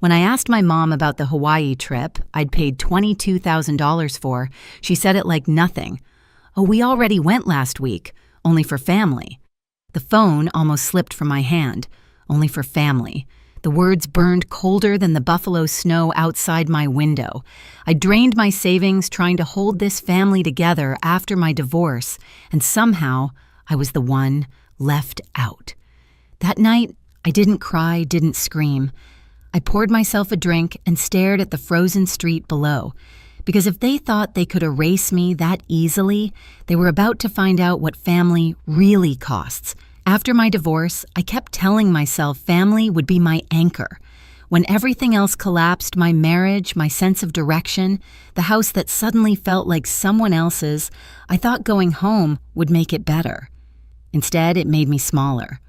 When I asked my mom about the Hawaii trip I'd paid $22,000 for, she said it like nothing. "Oh, we already went last week, only for family." The phone almost slipped from my hand. Only for family. The words burned colder than the buffalo snow outside my window. I drained my savings trying to hold this family together after my divorce, and somehow I was the one left out. That night, I didn't cry, didn't scream. I poured myself a drink and stared at the frozen street below, because if they thought they could erase me that easily, they were about to find out what family really costs. After my divorce, I kept telling myself family would be my anchor. When everything else collapsed, my marriage, my sense of direction, the house that suddenly felt like someone else's, I thought going home would make it better. Instead, it made me smaller.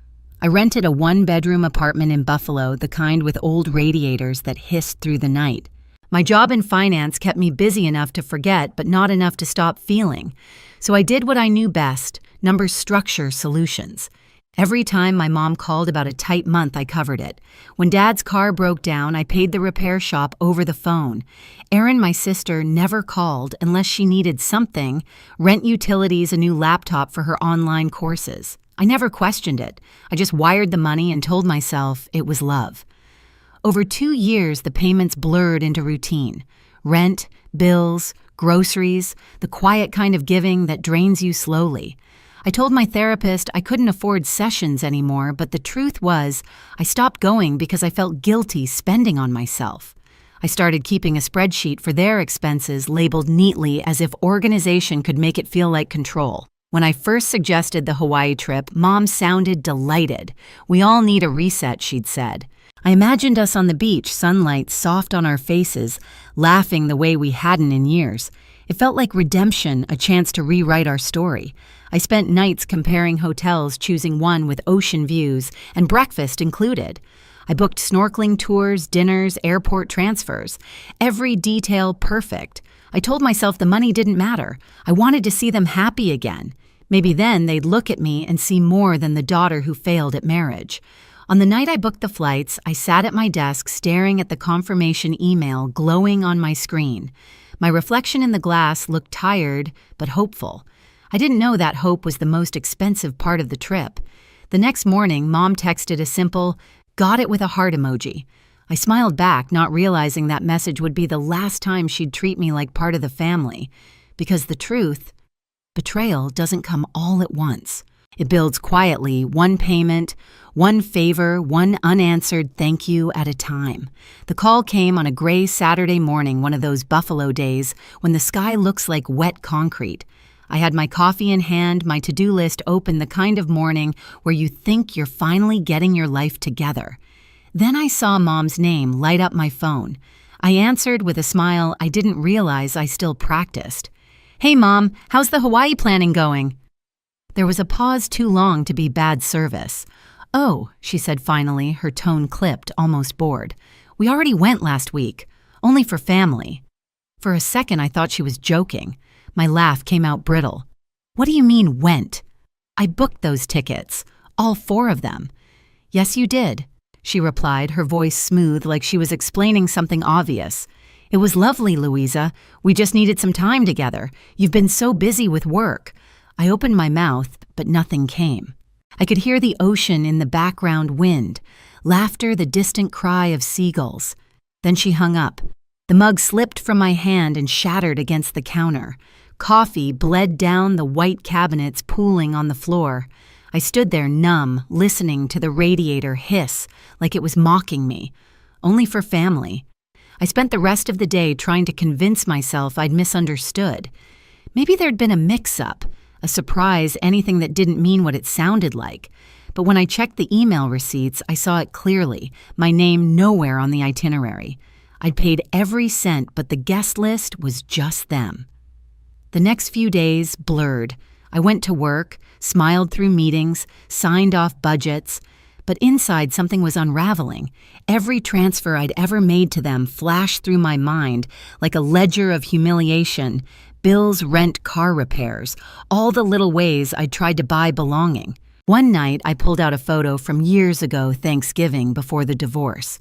I rented a one-bedroom apartment in Buffalo, the kind with old radiators that hissed through the night. My job in finance kept me busy enough to forget, but not enough to stop feeling. So I did what I knew best, number structure solutions. Every time my mom called about a tight month, I covered it. When Dad's car broke down, I paid the repair shop over the phone. Erin, my sister, never called unless she needed something, rent utilities, a new laptop for her online courses. I never questioned it. I just wired the money and told myself it was love. Over 2 years, the payments blurred into routine. Rent, bills, groceries, the quiet kind of giving that drains you slowly. I told my therapist I couldn't afford sessions anymore, but the truth was I stopped going because I felt guilty spending on myself. I started keeping a spreadsheet for their expenses labeled neatly as if organization could make it feel like control. When I first suggested the Hawaii trip, Mom sounded delighted. "We all need a reset," she'd said. I imagined us on the beach, sunlight soft on our faces, laughing the way we hadn't in years. It felt like redemption, a chance to rewrite our story. I spent nights comparing hotels, choosing one with ocean views and breakfast included. I booked snorkeling tours, dinners, airport transfers. Every detail perfect. I told myself the money didn't matter. I wanted to see them happy again. Maybe then they'd look at me and see more than the daughter who failed at marriage. On the night I booked the flights, I sat at my desk staring at the confirmation email glowing on my screen. My reflection in the glass looked tired but hopeful. I didn't know that hope was the most expensive part of the trip. The next morning, Mom texted a simple, "Got it," with a heart emoji. I smiled back, not realizing that message would be the last time she'd treat me like part of the family. Because the truth, betrayal doesn't come all at once. It builds quietly, one payment, one favor, one unanswered thank you at a time. The call came on a gray Saturday morning, one of those Buffalo days when the sky looks like wet concrete. I had my coffee in hand, my to-do list open, the kind of morning where you think you're finally getting your life together. Then I saw Mom's name light up my phone. I answered with a smile I didn't realize I still practiced. "Hey, Mom, how's the Hawaii planning going?" There was a pause too long to be bad service. "Oh," she said finally, her tone clipped, almost bored. "We already went last week. Only for family." For a second, I thought she was joking. My laugh came out brittle. "What do you mean, went?" "I booked those tickets. All 4 of them." "Yes, you did," she replied, her voice smooth like she was explaining something obvious. "It was lovely, Louisa. We just needed some time together. You've been so busy with work." I opened my mouth, but nothing came. I could hear the ocean in the background wind, laughter, the distant cry of seagulls. Then she hung up. The mug slipped from my hand and shattered against the counter. Coffee bled down the white cabinets, pooling on the floor. I stood there numb, listening to the radiator hiss like it was mocking me. Only for family. I spent the rest of the day trying to convince myself I'd misunderstood. Maybe there'd been a mix-up. A surprise, anything that didn't mean what it sounded like. But when I checked the email receipts, I saw it clearly, my name nowhere on the itinerary. I'd paid every cent, but the guest list was just them. The next few days blurred. I went to work, smiled through meetings, signed off budgets, but inside something was unraveling. Every transfer I'd ever made to them flashed through my mind like a ledger of humiliation. Bills, rent, car repairs, all the little ways I'd tried to buy belonging. One night, I pulled out a photo from years ago, Thanksgiving, before the divorce.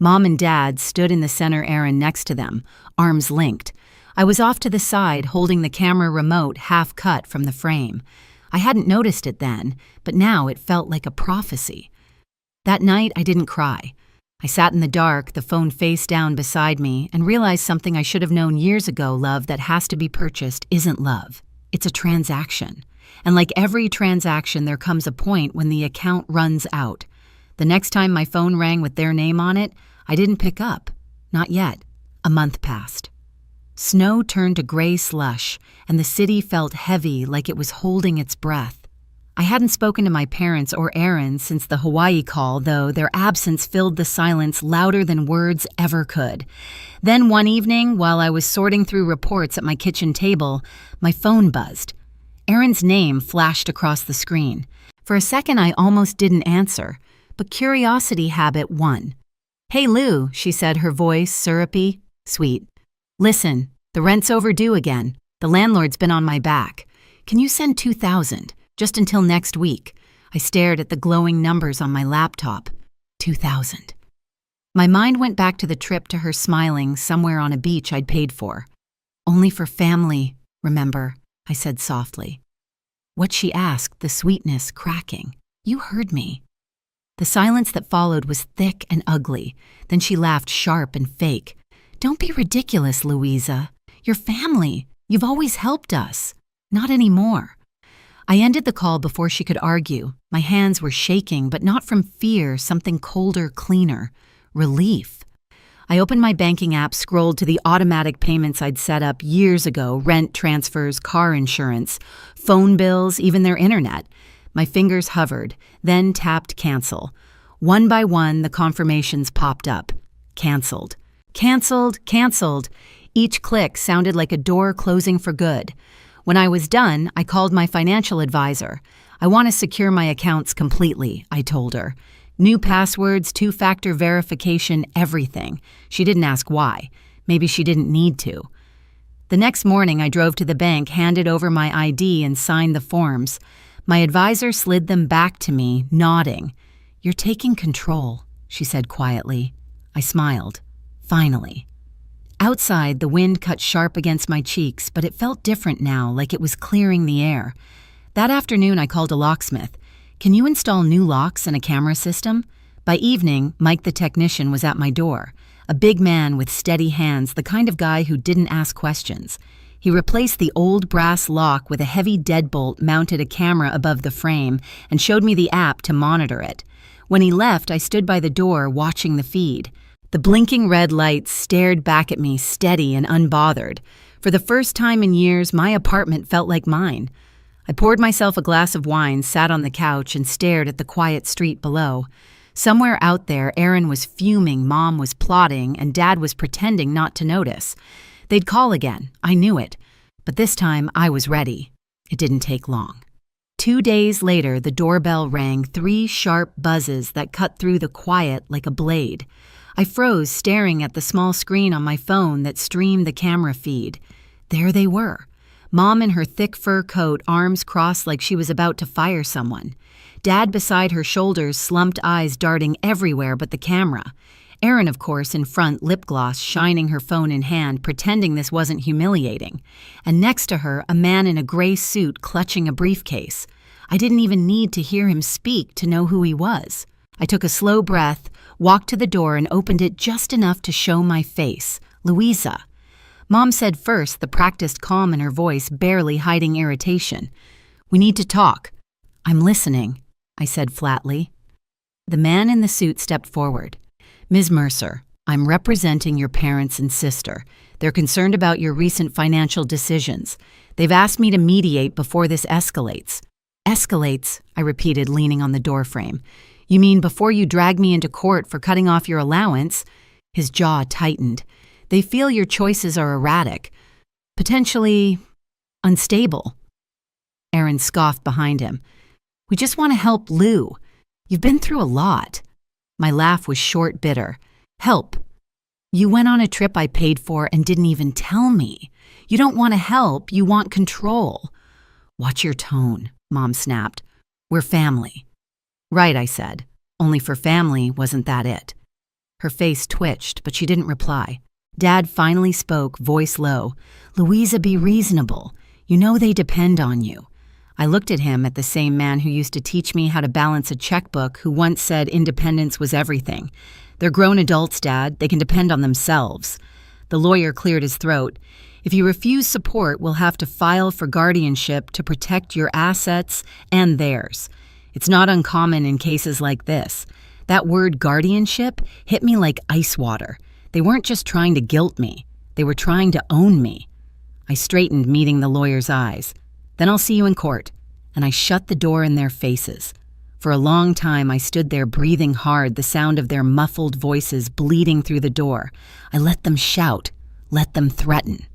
Mom and Dad stood in the center, Aaron next to them, arms linked. I was off to the side, holding the camera remote half cut from the frame. I hadn't noticed it then, but now it felt like a prophecy. That night, I didn't cry. I sat in the dark, the phone face down beside me, and realized something I should have known years ago: love that has to be purchased isn't love. It's a transaction. And like every transaction, there comes a point when the account runs out. The next time my phone rang with their name on it, I didn't pick up. Not yet. A month passed. Snow turned to gray slush, and the city felt heavy, like it was holding its breath. I hadn't spoken to my parents or Aaron since the Hawaii call, though their absence filled the silence louder than words ever could. Then one evening, while I was sorting through reports at my kitchen table, my phone buzzed. Aaron's name flashed across the screen. For a second, I almost didn't answer, but curiosity habit won. "Hey, Lou," she said, her voice syrupy, sweet. "Listen, the rent's overdue again. The landlord's been on my back. Can you send $2,000? Just until next week?" I stared at the glowing numbers on my laptop. 2,000. My mind went back to the trip to her smiling somewhere on a beach I'd paid for. "Only for family, remember?" I said softly. What she asked, the sweetness cracking. "You heard me." The silence that followed was thick and ugly. Then she laughed sharp and fake. "Don't be ridiculous, Louisa. You're family. You've always helped us. Not anymore." I ended the call before she could argue. My hands were shaking, but not from fear, something colder, cleaner. Relief. I opened my banking app, scrolled to the automatic payments I'd set up years ago: rent, transfers, car insurance, phone bills, even their internet. My fingers hovered, then tapped cancel. One by one, the confirmations popped up. Canceled. Canceled, canceled. Each click sounded like a door closing for good. When I was done, I called my financial advisor. "I want to secure my accounts completely," I told her. New passwords, two-factor verification, everything. She didn't ask why. Maybe she didn't need to. The next morning, I drove to the bank, handed over my ID, and signed the forms. My advisor slid them back to me, nodding. "You're taking control," she said quietly. I smiled. Finally. Outside, the wind cut sharp against my cheeks, but it felt different now, like it was clearing the air. That afternoon, I called a locksmith. "Can you install new locks and a camera system?" By evening, Mike the technician was at my door. A big man with steady hands, the kind of guy who didn't ask questions. He replaced the old brass lock with a heavy deadbolt, mounted a camera above the frame, and showed me the app to monitor it. When he left, I stood by the door watching the feed. The blinking red lights stared back at me, steady and unbothered. For the first time in years, my apartment felt like mine. I poured myself a glass of wine, sat on the couch, and stared at the quiet street below. Somewhere out there, Aaron was fuming, Mom was plotting, and Dad was pretending not to notice. They'd call again, I knew it. But this time, I was ready. It didn't take long. 2 days later, the doorbell rang, 3 sharp buzzes that cut through the quiet like a blade. I froze, staring at the small screen on my phone that streamed the camera feed. There they were. Mom in her thick fur coat, arms crossed like she was about to fire someone. Dad beside her shoulders, slumped eyes darting everywhere but the camera. Aaron, of course, in front, lip gloss, shining her phone in hand, pretending this wasn't humiliating. And next to her, a man in a gray suit clutching a briefcase. I didn't even need to hear him speak to know who he was. I took a slow breath, walked to the door, and opened it just enough to show my face. Louisa. Mom said first, the practiced calm in her voice, barely hiding irritation. "We need to talk." "I'm listening," I said flatly. The man in the suit stepped forward. "Ms. Mercer, I'm representing your parents and sister. They're concerned about your recent financial decisions. They've asked me to mediate before this escalates." "Escalates," I repeated, leaning on the doorframe. "You mean before you drag me into court for cutting off your allowance?" His jaw tightened. "They feel your choices are erratic, potentially unstable." Aaron scoffed behind him. "We just want to help Lou. You've been through a lot." My laugh was short, bitter. "Help? You went on a trip I paid for and didn't even tell me. You don't want to help, you want control." "Watch your tone," Mom snapped. "We're family." "Right," I said. Only for family, wasn't that it? Her face twitched, but she didn't reply. Dad finally spoke, voice low. "Louisa, be reasonable. You know they depend on you." I looked at him, at the same man who used to teach me how to balance a checkbook, who once said independence was everything. "They're grown adults, Dad. They can depend on themselves." The lawyer cleared his throat. "If you refuse support, we'll have to file for guardianship to protect your assets and theirs. It's not uncommon in cases like this." That word guardianship hit me like ice water. They weren't just trying to guilt me. They were trying to own me. I straightened, meeting the lawyer's eyes. "Then I'll see you in court." And I shut the door in their faces. For a long time, I stood there breathing hard, the sound of their muffled voices bleeding through the door. I let them shout, let them threaten.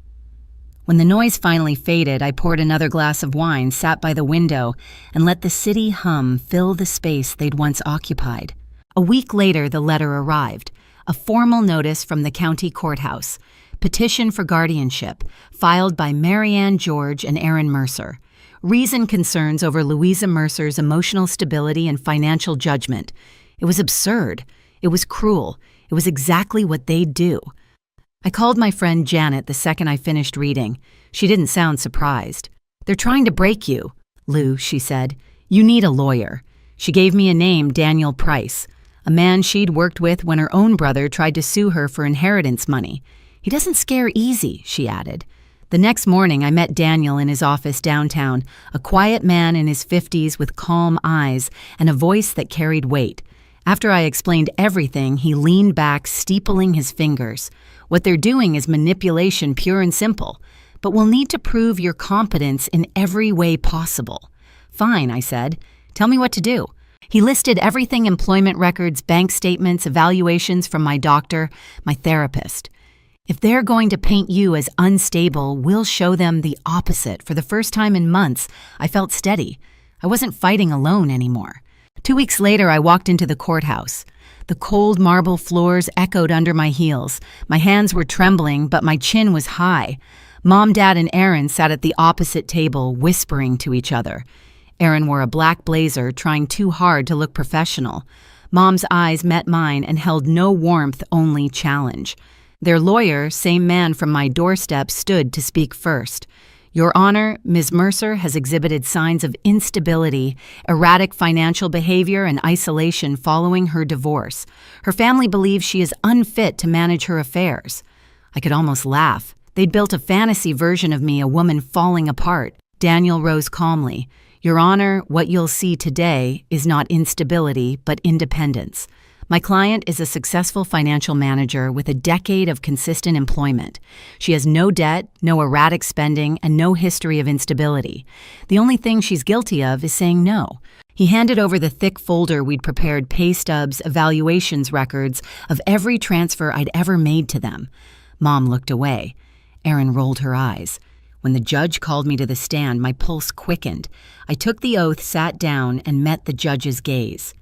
When the noise finally faded, I poured another glass of wine, sat by the window, and let the city hum fill the space they'd once occupied. A week later, the letter arrived. A formal notice from the county courthouse. Petition for guardianship, filed by Marianne George and Aaron Mercer. Reason concerns over Louisa Mercer's emotional stability and financial judgment. It was absurd. It was cruel. It was exactly what they'd do. I called my friend Janet the second I finished reading. She didn't sound surprised. "They're trying to break you, Lou," she said. "You need a lawyer." She gave me a name, Daniel Price, a man she'd worked with when her own brother tried to sue her for inheritance money. "He doesn't scare easy," she added. The next morning, I met Daniel in his office downtown, a quiet man in his 50s with calm eyes and a voice that carried weight. After I explained everything, he leaned back, steepling his fingers. "What they're doing is manipulation, pure and simple. But we'll need to prove your competence in every way possible." "Fine," I said. "Tell me what to do." He listed everything: employment records, bank statements, evaluations from my doctor, my therapist. "If they're going to paint you as unstable, we'll show them the opposite." For the first time in months, I felt steady. I wasn't fighting alone anymore. 2 weeks later, I walked into the courthouse. The cold marble floors echoed under my heels. My hands were trembling, but my chin was high. Mom, Dad, and Aaron sat at the opposite table, whispering to each other. Aaron wore a black blazer, trying too hard to look professional. Mom's eyes met mine and held no warmth, only challenge. Their lawyer, same man from my doorstep, stood to speak first. "Your Honor, Ms. Mercer has exhibited signs of instability, erratic financial behavior, and isolation following her divorce. Her family believes she is unfit to manage her affairs." I could almost laugh. They'd built a fantasy version of me, a woman falling apart. Daniel rose calmly. "Your Honor, what you'll see today is not instability, but independence. My client is a successful financial manager with a decade of consistent employment. She has no debt, no erratic spending, and no history of instability. The only thing she's guilty of is saying no." He handed over the thick folder we'd prepared, pay stubs, evaluations records of every transfer I'd ever made to them. Mom looked away. Erin rolled her eyes. When the judge called me to the stand, my pulse quickened. I took the oath, sat down, and met the judge's gaze.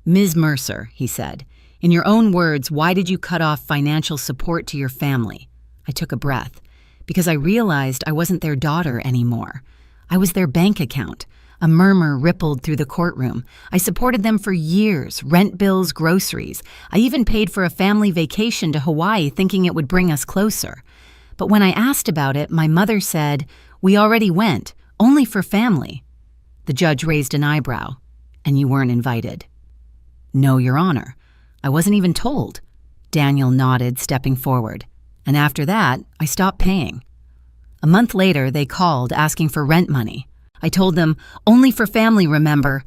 "Ms. Mercer," he said, "in your own words, why did you cut off financial support to your family?" I took a breath. "Because I realized I wasn't their daughter anymore. I was their bank account." A murmur rippled through the courtroom. "I supported them for years, rent bills, groceries. I even paid for a family vacation to Hawaii thinking it would bring us closer. But when I asked about it, my mother said, 'We already went, only for family.'" The judge raised an eyebrow. "And you weren't invited?" "No, Your Honor. I wasn't even told." Daniel nodded, stepping forward. "And after that, I stopped paying." A month later, they called, asking for rent money. I told them, "Only for family, remember."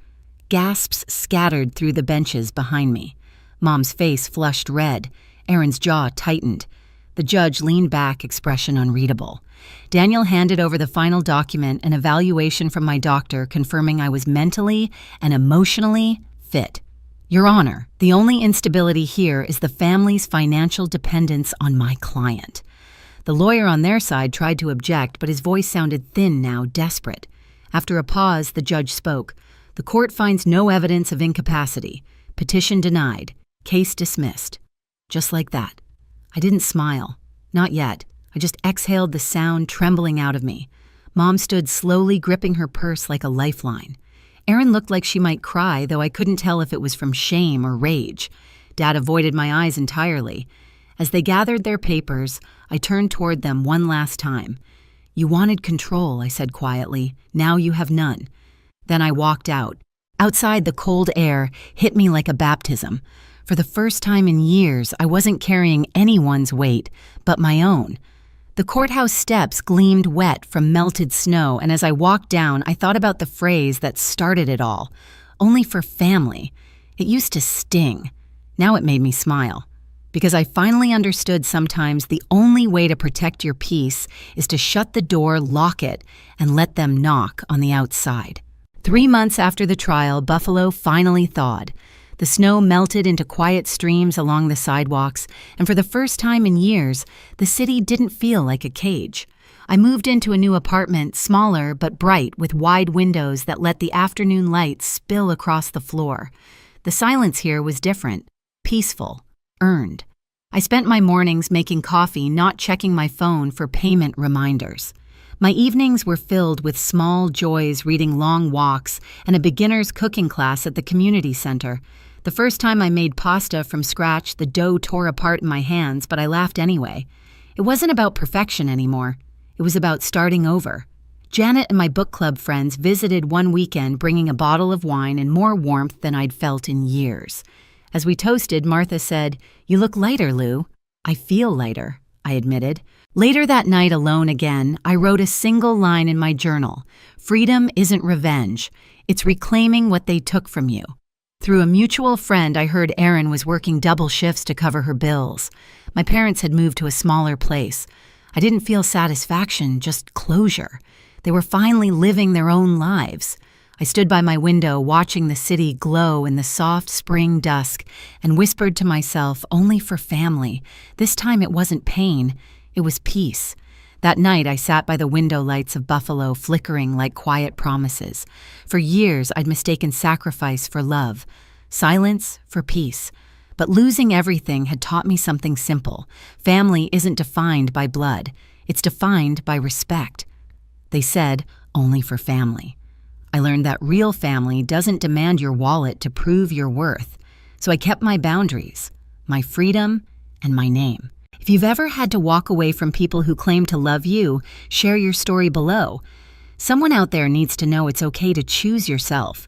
Gasps scattered through the benches behind me. Mom's face flushed red. Aaron's jaw tightened. The judge leaned back, expression unreadable. Daniel handed over the final document, an evaluation from my doctor confirming I was mentally and emotionally fit. "Your Honor, the only instability here is the family's financial dependence on my client." The lawyer on their side tried to object, but his voice sounded thin now, desperate. After a pause, the judge spoke. "The court finds no evidence of incapacity. Petition denied. Case dismissed." Just like that. I didn't smile. Not yet. I just exhaled the sound trembling out of me. Mom stood slowly, gripping her purse like a lifeline. Erin looked like she might cry, though I couldn't tell if it was from shame or rage. Dad avoided my eyes entirely. As they gathered their papers, I turned toward them one last time. "You wanted control," I said quietly. "Now you have none." Then I walked out. Outside, the cold air hit me like a baptism. For the first time in years, I wasn't carrying anyone's weight, but my own. The courthouse steps gleamed wet from melted snow, and as I walked down, I thought about the phrase that started it all. Only for family. It used to sting. Now it made me smile. Because I finally understood sometimes the only way to protect your peace is to shut the door, lock it, and let them knock on the outside. 3 months after the trial, Buffalo finally thawed. The snow melted into quiet streams along the sidewalks, and for the first time in years, the city didn't feel like a cage. I moved into a new apartment, smaller but bright, with wide windows that let the afternoon light spill across the floor. The silence here was different, peaceful, earned. I spent my mornings making coffee, not checking my phone for payment reminders. My evenings were filled with small joys, reading long walks, and a beginner's cooking class at the community center. The first time I made pasta from scratch, the dough tore apart in my hands, but I laughed anyway. It wasn't about perfection anymore. It was about starting over. Janet and my book club friends visited one weekend, bringing a bottle of wine and more warmth than I'd felt in years. As we toasted, Martha said, "You look lighter, Lou." "I feel lighter," I admitted. Later that night, alone again, I wrote a single line in my journal. "Freedom isn't revenge. It's reclaiming what they took from you." Through a mutual friend, I heard Erin was working double shifts to cover her bills. My parents had moved to a smaller place. I didn't feel satisfaction, just closure. They were finally living their own lives. I stood by my window, watching the city glow in the soft spring dusk, and whispered to myself, only for family. This time it wasn't pain, it was peace. That night, I sat by the window lights of Buffalo, flickering like quiet promises. For years, I'd mistaken sacrifice for love, silence for peace. But losing everything had taught me something simple. Family isn't defined by blood. It's defined by respect. They said, only for family. I learned that real family doesn't demand your wallet to prove your worth. So I kept my boundaries, my freedom, and my name. If you've ever had to walk away from people who claim to love you, share your story below. Someone out there needs to know it's okay to choose yourself.